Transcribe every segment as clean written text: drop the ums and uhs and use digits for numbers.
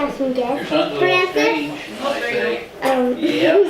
have some guests. Francis,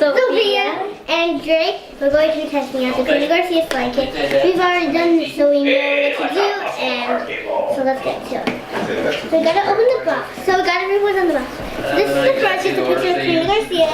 Sophia, and Drake. We're going to be testing out the Karina Garcia blanket. We've already done this, so we know what to do, and so let's get to it. So we gotta open the box. So we got everyone on the box. So this is the front, it's a picture of Karina Garcia.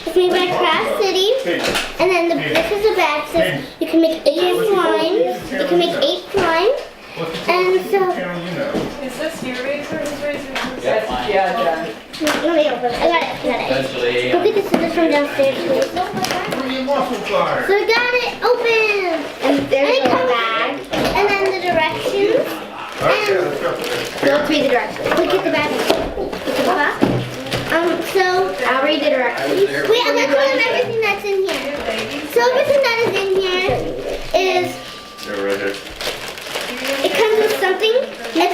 It's made by Craft City, and then this is the back. It says you can make 8 slimes. You can make 8 slimes. And so, is this your razor? His razor? Yeah, John. let me open it. I got it. Go get the scissors from downstairs, please. So we got it open. And there's a bag. And then the directions. And let's read the directions. Look at the bag. So I'll read the directions. Wait, I'm gonna tell them everything that's in here. So everything that is in here is. It comes with something. It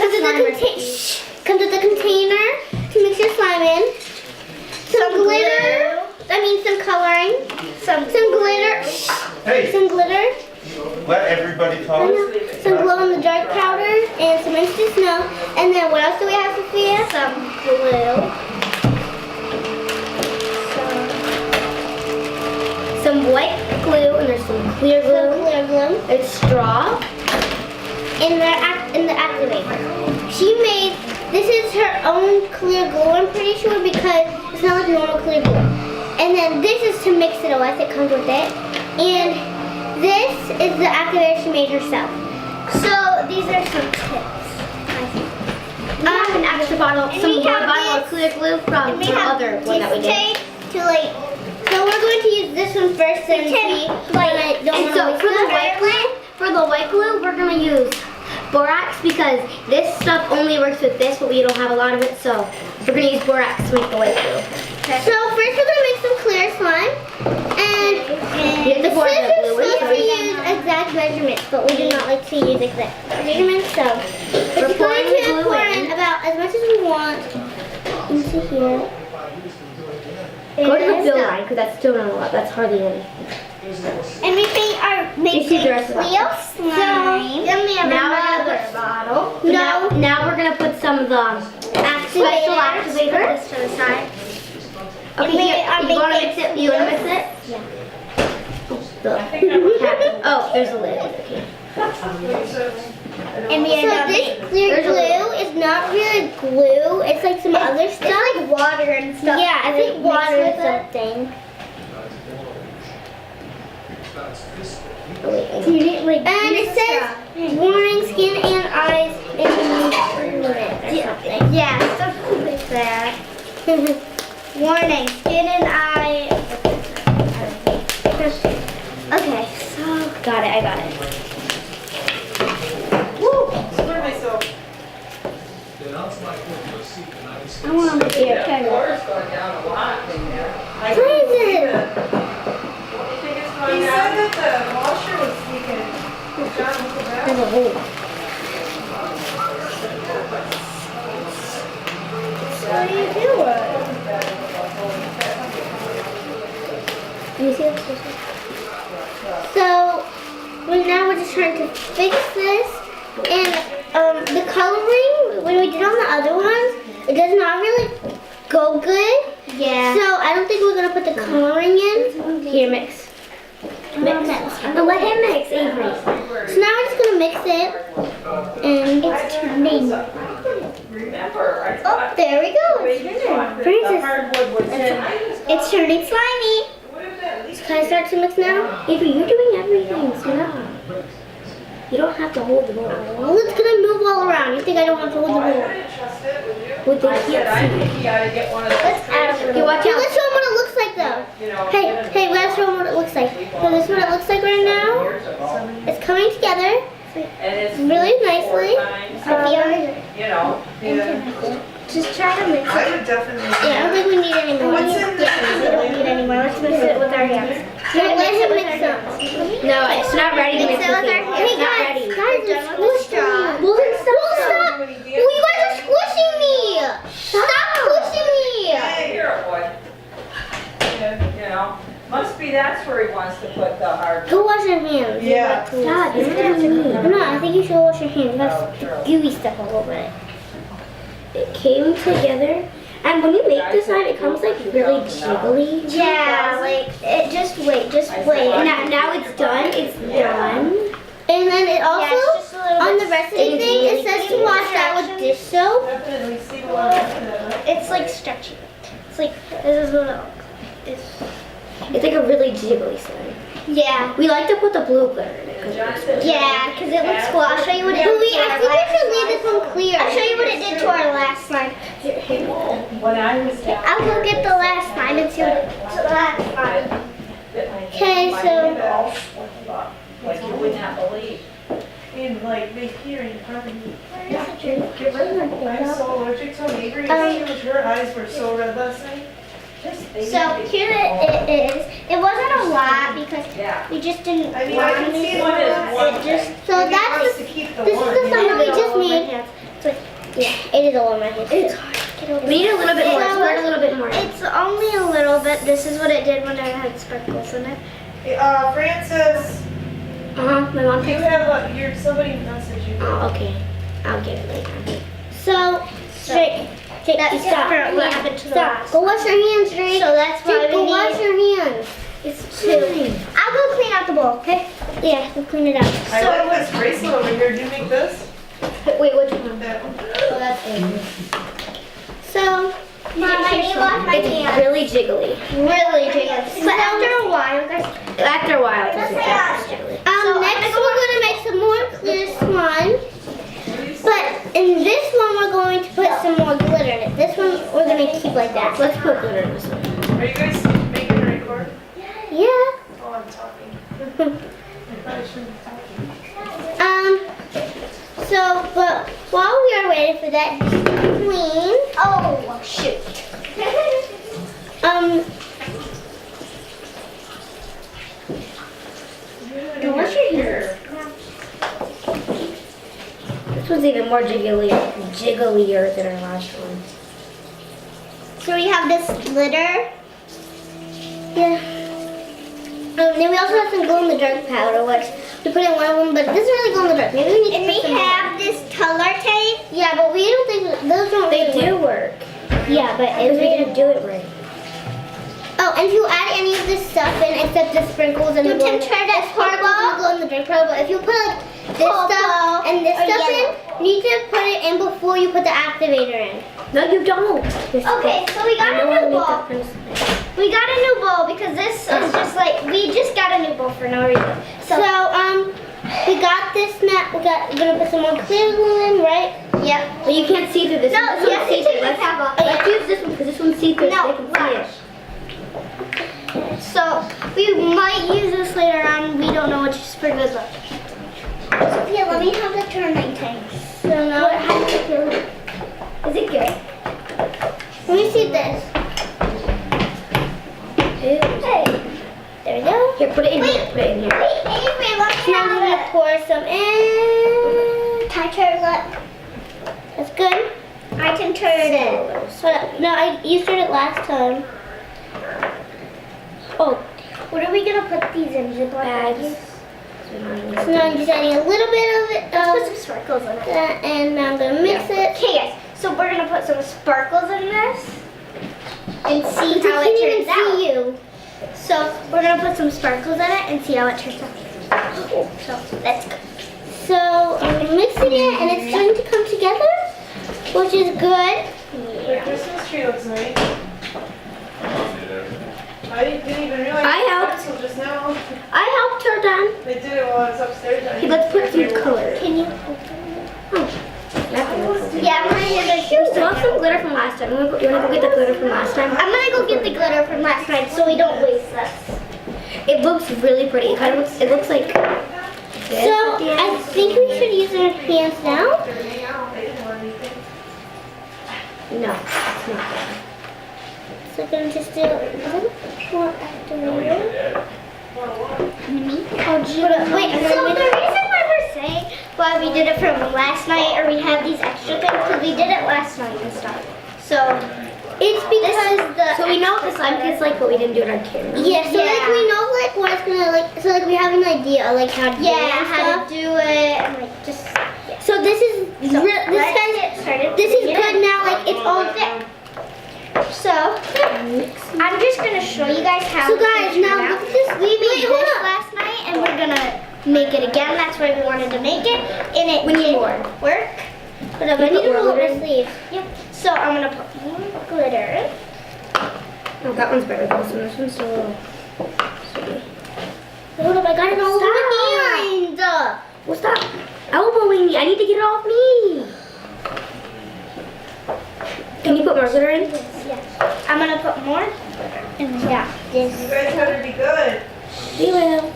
comes with a container to mix your slime in. Some glitter. Some coloring. Some glitter. Some glitter. Let everybody talk. Some glow in the dark powder and some instant snow. And then what else do we have, Sophia? Some glue. Some white glue, and there's some clear glue. There's straw. In the activator. This is her own clear glue, I'm pretty sure, because it's not like normal clear glue. And then this is to mix it with, it comes with it. And this is the activator she made herself. So these are some tips, I think. An extra bottle, some more bottle of clear glue from the other one that we did. So we're going to use this one first and see for the white glue, we're going to use borax because this stuff only works with this, but we don't have a lot of it, so we're going to use borax to make the white glue. Okay. So first we're going to make some clear slime, and the scissors are supposed to use exact measurements, but we do not like to use exact measurements, so we're going to pour in about as much as we want into here. Go to the fill line, because that's still not a lot. That's hardly anything. And we make the rest of clear slime. Then we have another bottle. Now we're gonna put some of the special activator. This to the side. Okay, you wanna mix it? You wanna mix it? Yeah. Oh, there's a lid. Okay. And so this clear glue is not really glue. It's like some other stuff. It's like water and stuff. Yeah, I think water or something. And it says warning, skin and eyes in minutes or something. Yeah, something like that. Warning, skin and eye. Okay, so got it. I got it. I want to look at it. Water's going down a lot in there. What is it? He said that the washer was leaking. John, look at There's a hole. What are you doing? Can you see this? So, now we're just trying to fix this. And the coloring, when we did on the other ones, it does not really go good. Yeah. So I don't think we're going to put the coloring in. Here, mix. Mix. But let him mix, Avery. So now we're just going to mix it. And it's turning. Remember, Oh, there we go. Francis, it's turning slimy. So can I start to mix now? Avery, you're doing everything. Stop. You don't have to hold the bowl. Well, it's going to move all around. You think I don't have to hold the bowl? With the I said, I think you ought to get one of those. Let's add a little. Let's show them what it looks like though. Hey, we gotta show them what it looks like. So this is what it looks like right now. It's coming together really nicely. Just try to mix I it. would definitely. Yeah, I don't think we need any more. What's in this? We don't need any more. Let's mix it with our hands. Let him mix some. No, it's not ready to mix Mix it with our hands. Hey guys, it's squished. Well, then stop. Well, you guys are squishing me. Stop pushing me. Hey, here, boy. You know, must be that's where he wants to put the hard. Go wash your hands. Yeah. Stop. No, I think you should wash your hands. You have gooey stuff all over it. It came together And when you make this slime, it comes like really jiggly. Yeah, like it. Just wait. And now it's done. It's done. And then it also Yeah, it's just a little on bit the recipe sticky. thing it says to wash that with dish soap. Definitely see the one that's It's like stretchy. It's like this is what it looks. It's like a really jiggly slime. Yeah. We like to put the blue glitter in it. 'cause it looks good. Yeah, because it looks cool. I'll show you what it did. I think we should leave this one clear. I'll show you what it did to our last slime. when I was down I'll go there, get the last slime and see what it did to the last slime. Okay, so like you wouldn't have believed. In like make hearing harmony. Get rid of I'm so allergic to Avery. Her eyes were so red last night. So here it is. It wasn't a lot because Yeah. we just didn't I mean, I can see one is one. it just so It'd be that's nice just, to keep the this one. is the slime that we Yeah. just made. So, yeah, it is all on my hands. It's hard. Get over We need a little bit more. So Squirt a little bit more. It's only a little bit. This is what it did when I had sparkles in it. Francis, My mom you takes. have somebody messaged you. Oh, okay. I'll get it later. So, Drake, That's stop. different. What happened to the last? Go wash your hands, Drake. So that's why Drake, we go need. wash your hands. It's two. I'll go clean out the bowl, okay? Yeah, we'll clean it out. I like this bracelet over here. Do you make this? Wait, which one? That one. Oh, that's Amy. So, Mom, I need to wash my It's hands. really jiggly. Really, Drake. But after a while, guys. After a while, it doesn't get as jiggly. Next we're gonna make some more clear slime. But in this one we're going to put some more glitter in it. This one we're gonna keep like that. Let's put glitter in this one. Are you guys making a record? Yeah. Oh, I'm talking. I probably shouldn't be talking. So but while we are waiting for that to clean. Oh shoot. What's your hair? This one's even more jigglier than our last one. So we have this glitter. Yeah. Then we also have some glow in the dark powder, which we put in one of them, but it doesn't really glow in the dark. Maybe we need to put some more. This color tape. Yeah, but we don't think those don't. They really do work. work. Yeah, but If we didn't do it right. oh, and if you add any of this stuff in, except the sprinkles and the glow, glow in the dark powder, but if you put like this stuff and this stuff in, you need to put it in before you put the activator in. No, you don't. Okay, so we got a new bowl. We got a new bowl because this is just like we just got a new bowl for no reason. So we got this mat. We're gonna put some more clear glue in, right? Yep. But you can't see through this No, one. This you have one's to see-through. take the Let's, cap off. let's use this one because this one's see-through. No, so they can see it. So we might use this later on. We don't know which is for good luck. Sophia, let me have the turning tank. So now how does it feel? Is it good? Let me see this. Hey, there we go. Here, put it in here. Put it in here. Wait, Avery, let me now I'm gonna pour some in. I turn it. That's good. I can turn it in. So, no, you stirred it last time. Oh, what are we gonna put these in? Ziploc bags. So now I'm just adding a little bit of it. Let's put some sparkles in it. And now I'm gonna mix it. Okay, guys. So we're gonna put some sparkles in this and see how it turns out. You. So we're gonna put some sparkles in it and see how it turns out. So let's go. So I'm mixing it and it's starting to come together, which is good. The Christmas tree looks nice. I didn't even realize I it was helped. until just now. I helped her done. They did it while I was upstairs. Okay, let's put some color. Can you? Yeah, I'm gonna get the We still have some glitter from last time. You wanna go get the glitter from last time? I'm gonna go get the glitter from last night so we don't waste this. It looks really pretty. It kind of looks. It looks like. This So at the end. I think we should use our hands now. No, it's not good. So I'm gonna just do a little more activator. Oh, gee. Wait, so the reason why we're saying why we did it from last night or we have these extra things because we did it last night and stuff. So it's because So we know what the slime tastes like, but we didn't do it on camera. Yeah, so like we know like what it's gonna like. So like we have an idea like how to do it. Yeah, how to do it and like just. Yeah. So this is this is good now. Like it's all there. just gonna show you guys how. So guys, now look at this. We made this last night, and we're gonna make it again. That's why we wanted to make it, and it didn't work. But I need to roll up my sleeve. Yep. So I'm gonna put more glitter. Oh, that one's better than this one. This one's so little. Hold up, I got it all over my hand. Well, stop elbowing me. I need to get it off me. Can you put more glitter in? Yeah. I'm gonna put more. Yeah. This. You guys better be good. We will.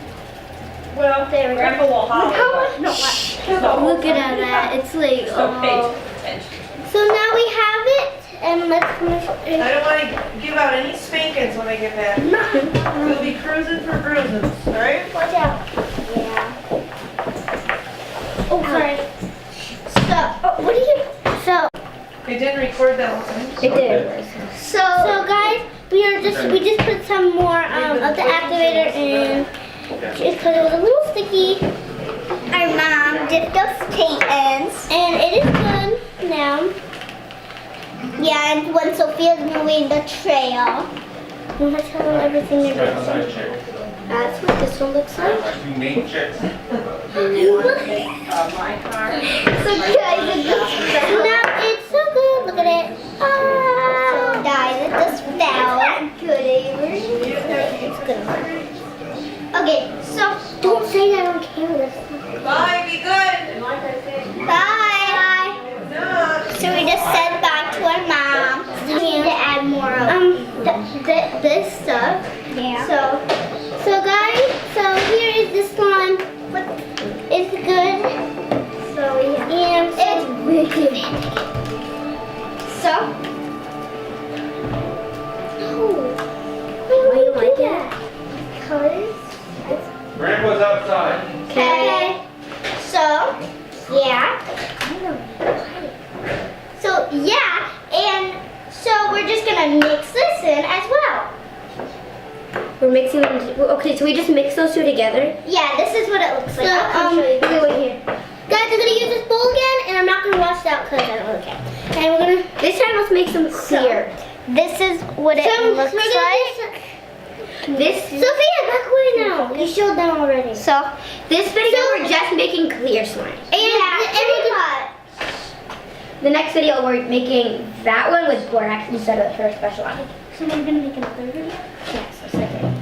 Well, There we go. Grandpa will holler. How much? No, No. look at that. It's like, So pay oh. attention. So now we have it, and let's finish. I don't want to give out any spankings when I get back. We'll be cruising for bruises, alright? Watch out. Yeah. Oh, sorry. So, what do you? So, It didn't record that one. It did. so guys, we just put some more of the activator in, just because it was a little sticky. Our mom dipped those kittens, and it is good now. Yeah, and when Sophia's moving the trail, you have to tell her everything you're Right doing. beside chick. That's what this one looks like. Two main chicks. My car. So guys, now it's so good. Look at it. So guys, it just fell. It's good. Okay, so don't say that on camera. Bye, be good. Bye. No. So we just said bye to our mom. We need to add more of this stuff. Yeah. So guys, so here is this slime. It's good. So yeah. And it's really good. So. Oh. Why do you like it? Because. Grandpa's outside. Okay. So, yeah. So, yeah, and so we're just gonna mix this in as well. We're mixing them. Okay, so we just mix those two together. Yeah, this is what it looks like. I'll show you. Okay, wait here. Guys, I'm gonna use this bowl again, and I'm not gonna wash it out because I don't really care. And we're gonna. This time, let's make some clear. This is what it looks like. This. Sophia, back away now. You showed them already. So this video, we're just making clear slime. And The next video, we're making that one with borax instead of her special one. so we're gonna make another video. Yes, a second.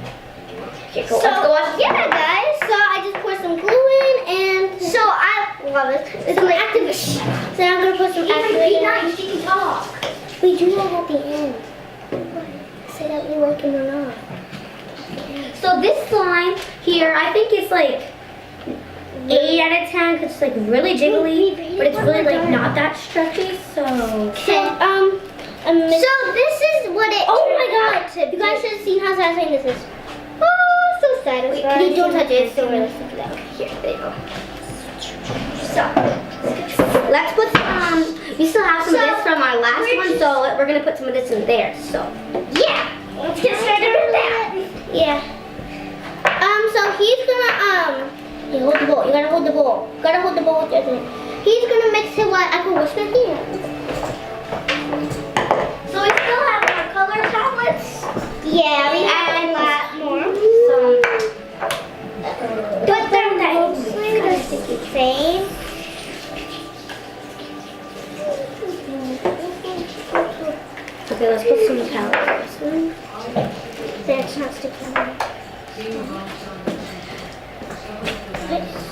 Okay, cool. So, Let's go watch. yeah, guys. So I just poured some glue in, and so I love it. It's some activist. So I'm gonna put some activator. She can talk. We do that at the end. Say that we like it or not. So this slime here, I think it's like 8 out of 10 because it's like really jiggly, but it's really like not that stretchy. So. So this is what it. Oh my God! You guys should have seen how satisfying this is. Oh, so satisfying. Don't touch it. It's still really sticky though. Here, there you go. So let's put some. We still have some of this from our last one, so we're gonna put some of this in there. So yeah, let's get started with that. Yeah. So he's gonna you hold the bowl. You gotta hold the bowl. You gotta hold the bowl with your hand. He's gonna mix it while I can wash my hands. we still have our color palettes. Yeah, we have a lot more. So But they're mostly the same. okay, let's put some palettes. That's not sticking out.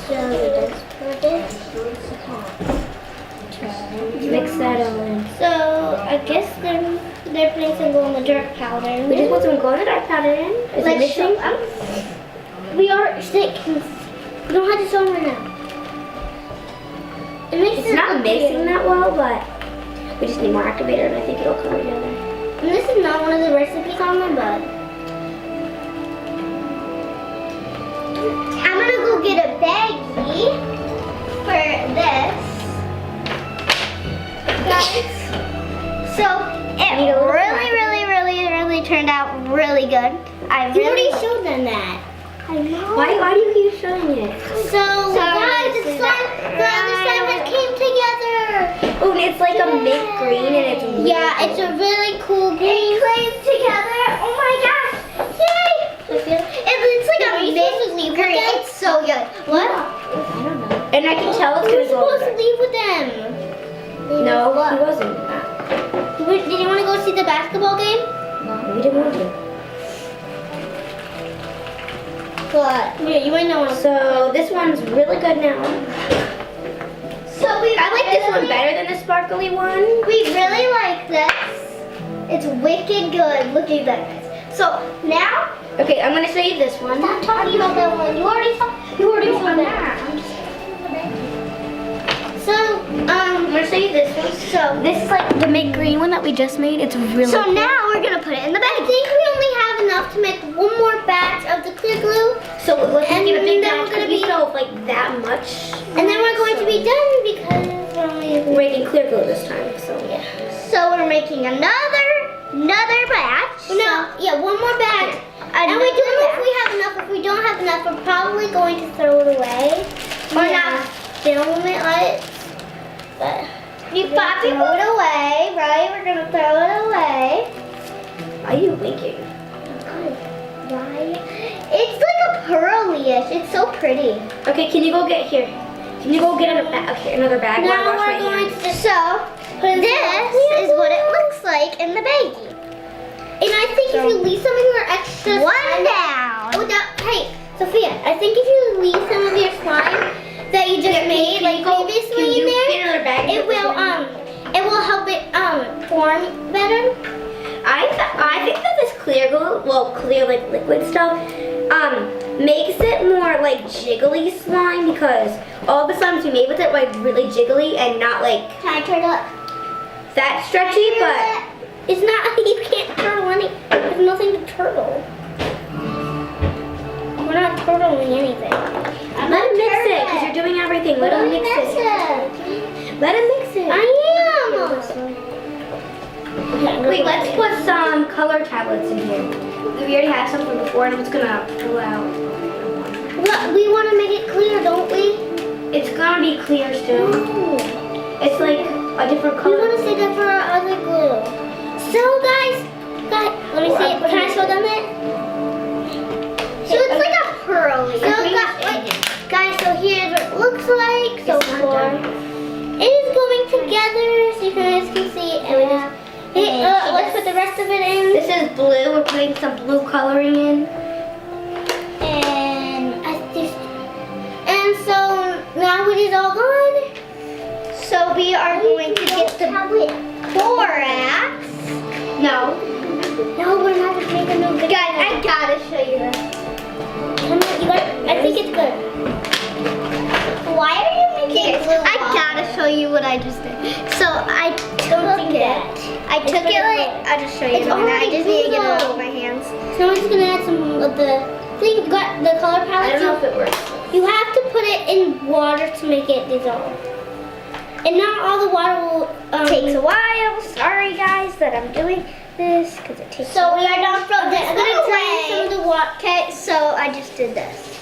So let's put this. Mix that all in. So I guess they're putting some glow in the dark powder. in We just there. put some glow in the dark powder in. Is it Let's mixing? show- We are sick. We don't have to show them right now. It makes It's it not look mixing weird. that well, but we just need more activator, and I think it'll come together. And this is not one of the recipes on there, but I'm gonna go get a baggie for this. Guys, so it Need a little really turned out really good. I really showed them that. I know. Why do you keep showing it? So guys, the slime came together. Oh, it's like a mint green, and it's really Yeah, it's a really cool green. It came together Oh my gosh! Yay! It's like a mystery. It's so good. What? I don't know. And I can tell it's Who gonna was go supposed to over. leave with them? No, he wasn't. Did you want to go see the basketball game? We didn't want to. But yeah, you might know. So this one's really good now. So I like this one better than the sparkly one. We really like this. It's wicked good. Look at that, guys. So now, Okay, I'm gonna show you this one. stop talking about that one. You already saw that. So, I'm gonna show you this one. So this is like the mint green one that we just made. It's really so cool. now we're gonna put it in the bag. I think we only have enough to make one more batch of the clear glue, So let's and give a big then batch we're gonna because we be- still have like that much. and then we're going to be done because we're only. We're making clear glue this time. So Yeah. So we're making another batch. No, yeah, one more batch. And we don't know if we have enough. If we don't have enough, we're probably going to throw it away. Or not film it. But you probably throw it away, right? We're gonna throw it away. why are you winking? Why? It's like a pearly-ish. It's so pretty. Okay, can you go get here? Can you go get another bag? Okay, another bag. I wanna Now wash my we're going hands. to this is what it looks like in the baggie. And I think if you leave some of your extra slime down. Oh, hey, Sophia, I think if you leave some of your slime that you just made, like previously Can in you there, get another bag? it will help it form better. I think that this clear glue, well, clear like liquid stuff, makes it more like jiggly slime because all the slimes we made with it were like really jiggly and not like Can I turn it up? that stretchy, but It's not, you can't turtle any, there's nothing to turtle. We're not turtling anything. let him mix it because you're doing everything. Let him mix it. Let him mix it. I am. Wait, let's put some color tablets in here. We already had some from before and I'm just gonna pull out. Look, we want to make it clear, don't we? It's gonna be clear still. It's like a different We color. want to save that for our other glue. So guys, let me see it. Can I show them it? So it's like a pearly. So guys, so here's what it looks like so It's not far. done. It is going together, so you guys can see it. And we just, let's put the rest of it in. This is blue. We're putting some blue coloring in. And so now it is all gone. So we are going to get the borax. No. No, we're not going to make a new video. Guys, I gotta show you this. Come on, I think it's good. Why are you making glue? I gotta show you what I just did. So I took it. I'll just show you. It's I already just need to get it glued. out of my hands. So I'm just gonna add some of the thing, the color I palette. don't know if it works. You have to put it in water to make it dissolve. And not all the water will Takes a while. Sorry guys that I'm doing this because it takes. So we are not from this. I'm gonna drain some of the water. Okay, so I just did this.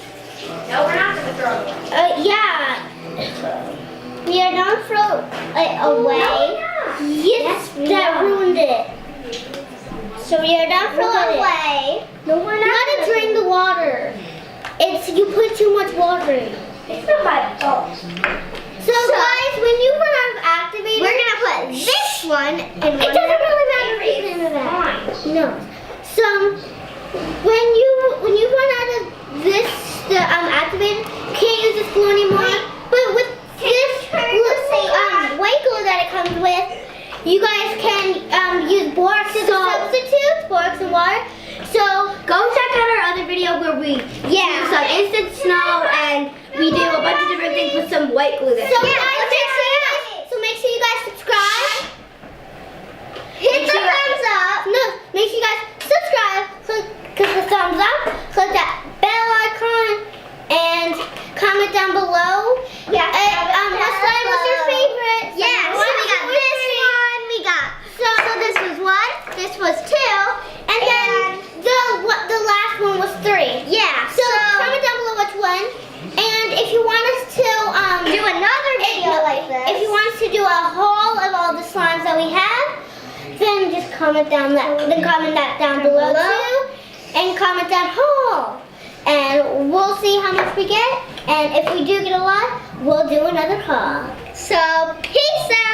No, we're not gonna throw it away. Yeah. We are not throw it away. Yes, that ruined it. So we are not throw it away. No, we're not. You gotta drain the water. You put too much water in. It's not my fault. So guys, when you run out of activator, we're gonna put this one in. It doesn't really matter if you put into that. No. So when you run out of this activator, you can't use this glue anymore. But with this white glue that it comes with, you guys can use borax as a substitute, borax and water. So Go check out our other video where we do some instant snow and we do a bunch of different things with some white glue. So make sure you guys subscribe. Hit the thumbs up. No, make sure you guys subscribe. Click the thumbs up. Click that bell icon and comment down below. Yeah. What slime was your favorite? Yeah. So we got this one. We got. So this was 1. This was 2. And then the last one was 3. Yeah. So comment down below which one. And if you want us to do another video like this, if you want us to do a haul of all the slimes that we have, then just comment down that down below too, and comment down haul. And we'll see how much we get. And if we do get a lot, we'll do another haul. So peace out.